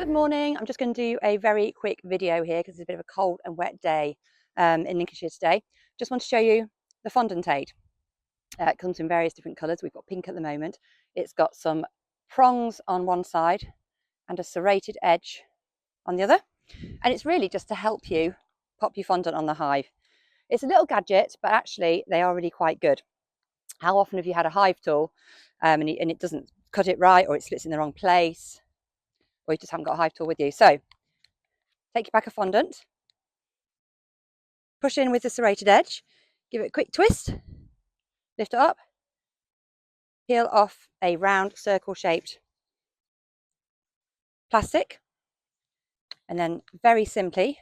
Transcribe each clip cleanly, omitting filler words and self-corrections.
Good morning. I'm just going to do a very quick video here because it's a bit of a cold and wet day in Lincolnshire today. Just want to show you the Fondant Aid. It comes in various different colours. We've got pink at the moment. It's got some prongs on one side and a serrated edge on the other. And it's really just to help you pop your fondant on the hive. It's a little gadget, but actually they are really quite good. How often have you had a hive tool and it doesn't cut it right, or it splits in the wrong place, or you just haven't got a hive tool with you? So take your pack of fondant, push in with the serrated edge, give it a quick twist, lift it up, peel off a round circle shaped plastic, and then very simply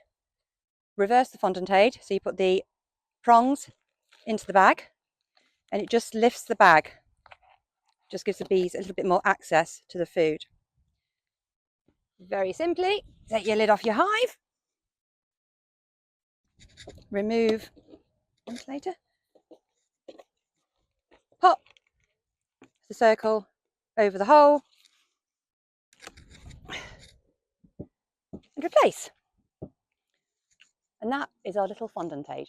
reverse the Fondant Aid. So you put the prongs into the bag and it just lifts the bag, just gives the bees a little bit more access to the food. Very simply, take your lid off your hive, remove ventilator, pop the circle over the hole and replace. And that is our little Fondant Aid.